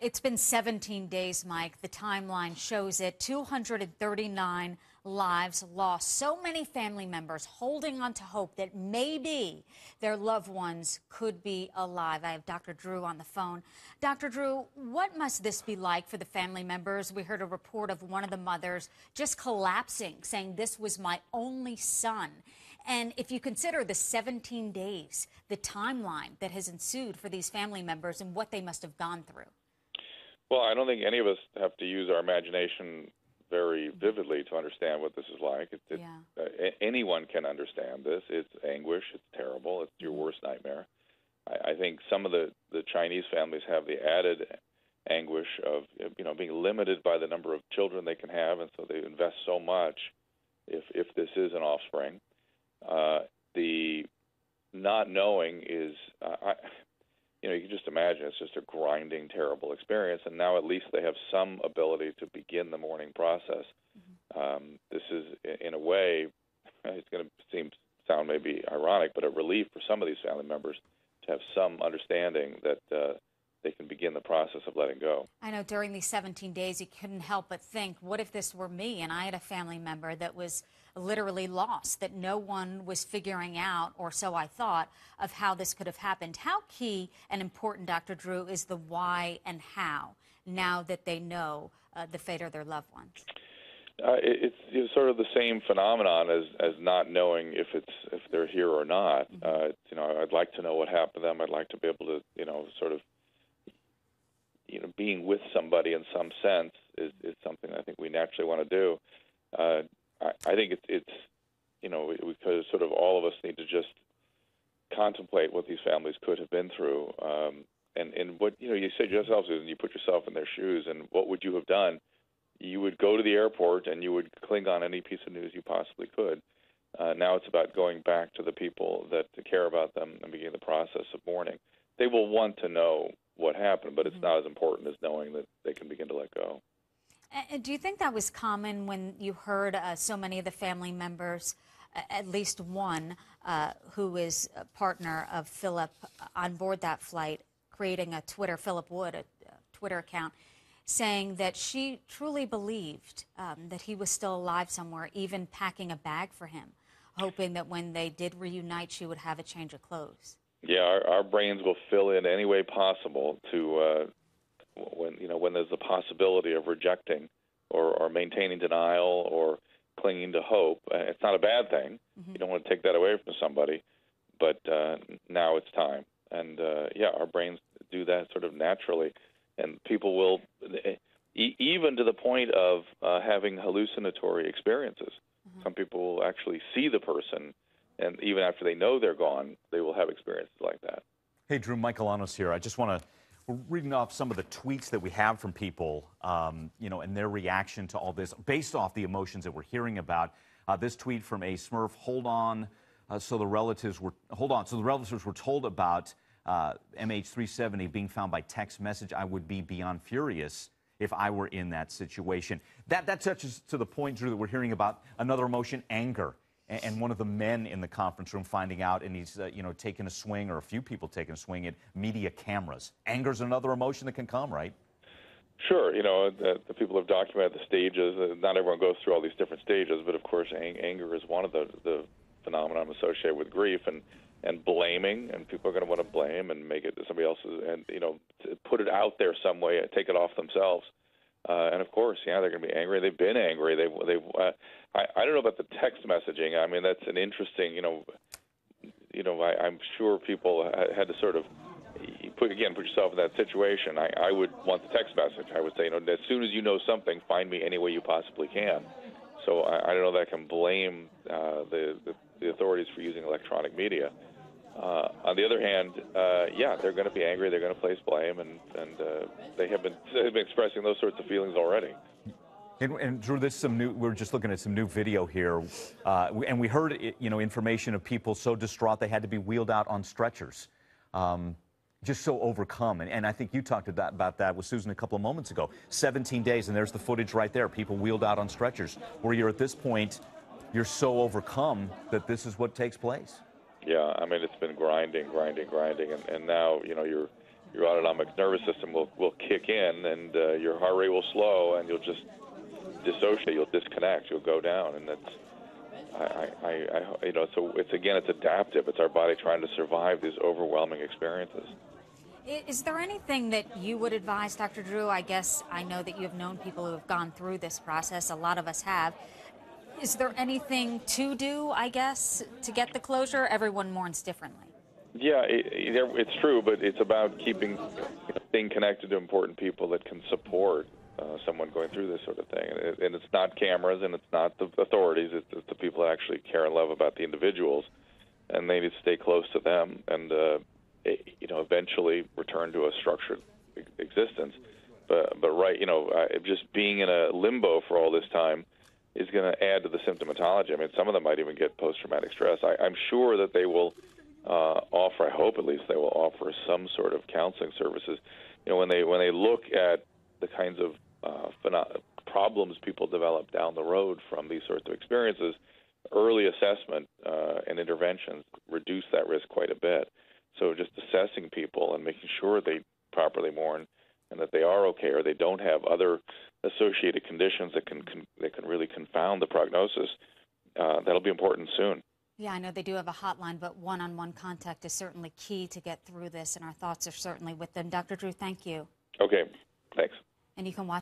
It's been 17 days, Mike. The timeline shows it. 239 lives lost. So many family members holding on to hope that maybe their loved ones could be alive. I have Dr. Drew on the phone. Dr. Drew, what must this be like for the family members? We heard a report of one of the mothers just collapsing, saying this was my only son. And if you consider the 17 days, the timeline that has ensued for these family members and what they must have gone through. Well, I don't think any of us have to use our imagination very vividly to understand what this is like. Anyone can understand this. It's anguish. It's terrible. It's your worst nightmare. I think some of the Chinese families have the added anguish of being limited by the number of children they can have, and so they invest so much if this is an offspring. The not knowing is you can just imagine it's just a grinding, terrible experience. And now at least they have some ability to begin the mourning process. This is, in a way, it's going to sound maybe ironic, but a relief for some of these family members to have some understanding that they can begin the process of letting go. I know during these 17 days, you couldn't help but think, what if this were me and I had a family member that was literally lost, that no one was figuring out, or so I thought, of how this could have happened. How key and important, Dr. Drew, is the why and how now that they know the fate of their loved ones? It's sort of the same phenomenon as not knowing if they're here or not. I'd like to know what happened to them. I'd like to be able to, sort of, being with somebody in some sense is something I think we naturally want to do. I think it's because sort of all of us need to just contemplate what these families could have been through, and what you said yourself, Susan. You put yourself in their shoes, and what would you have done? You would go to the airport and you would cling on any piece of news you possibly could. Now it's about going back to the people that care about them and begin the process of mourning. They will want to know what happened, but it's not as important as knowing that they can begin to let go. And do you think that was common when you heard so many of the family members, at least one who is a partner of Philip on board that flight, creating Philip Wood, a Twitter account, saying that she truly believed that he was still alive somewhere, even packing a bag for him, hoping that when they did reunite, she would have a change of clothes? Yeah, our brains will fill in any way possible to when there's the possibility of rejecting or maintaining denial or clinging to hope. It's not a bad thing. You don't want to take that away from somebody, but now it's time. And our brains do that sort of naturally. And people will, even to the point of having hallucinatory experiences. Some people will actually see the person, and even after they know they're gone, they will have experiences like that. Hey, Drew, Michelanos here. I just want to, we're reading off some of the tweets that we have from people, and their reaction to all this, based off the emotions that we're hearing about. This tweet from a Smurf: so the relatives were told about MH370 being found by text message. I would be beyond furious if I were in that situation. That touches to the point, Drew, that we're hearing about another emotion, anger. And one of the men in the conference room finding out, and he's, taking a swing, or a few people taking a swing at media cameras. Anger's another emotion that can come, right? Sure. The people have documented the stages. Not everyone goes through all these different stages, but of course anger is one of the phenomena associated with grief, and blaming, and people are going to want to blame and make it somebody else's, and put it out there some way, take it off themselves. And of course, they're going to be angry. They've been angry. I don't know about the text messaging. I mean, that's an interesting. I'm sure people had to sort of put yourself in that situation. I would want the text message. I would say, as soon as you know something, find me any way you possibly can. So I don't know that I can blame the authorities for using electronic media. On the other hand, they're going to be angry. They're going to place blame, and they've been expressing those sorts of feelings already. And Drew, we're just looking at some new video here, and we heard information of people so distraught they had to be wheeled out on stretchers, just so overcome. And I think you talked about that with Susan a couple of moments ago. 17 days, and there's the footage right there. People wheeled out on stretchers, where you're at this point, you're so overcome that this is what takes place. Yeah, I mean, it's been grinding, and now, your autonomic nervous system will kick in, and your heart rate will slow, and you'll just dissociate, you'll disconnect, you'll go down, and that's, so it's adaptive. It's our body trying to survive these overwhelming experiences. Is there anything that you would advise, Dr. Drew? I guess I know that you have known people who have gone through this process. A lot of us have. Is there anything to do, I guess, to get the closure? Everyone mourns differently. Yeah, it's true, but it's about staying connected to important people that can support someone going through this sort of thing. And it's not cameras, and it's not the authorities. It's the people that actually care and love about the individuals, and they need to stay close to them and, eventually return to a structured existence. But right, just being in a limbo for all this time is going to add to the symptomatology. I mean, some of them might even get post-traumatic stress. I'm sure that they will offer, I hope at least they will offer some sort of counseling services. When they look at the kinds of problems people develop down the road from these sorts of experiences, early assessment and interventions reduce that risk quite a bit. So just assessing people and making sure they properly mourn and that they are okay or they don't have other associated conditions that can really confound the prognosis, that'll be important soon. Yeah, I know they do have a hotline, but one-on-one contact is certainly key to get through this, and our thoughts are certainly with them. Dr. Drew, thank you. Okay, thanks. And you can watch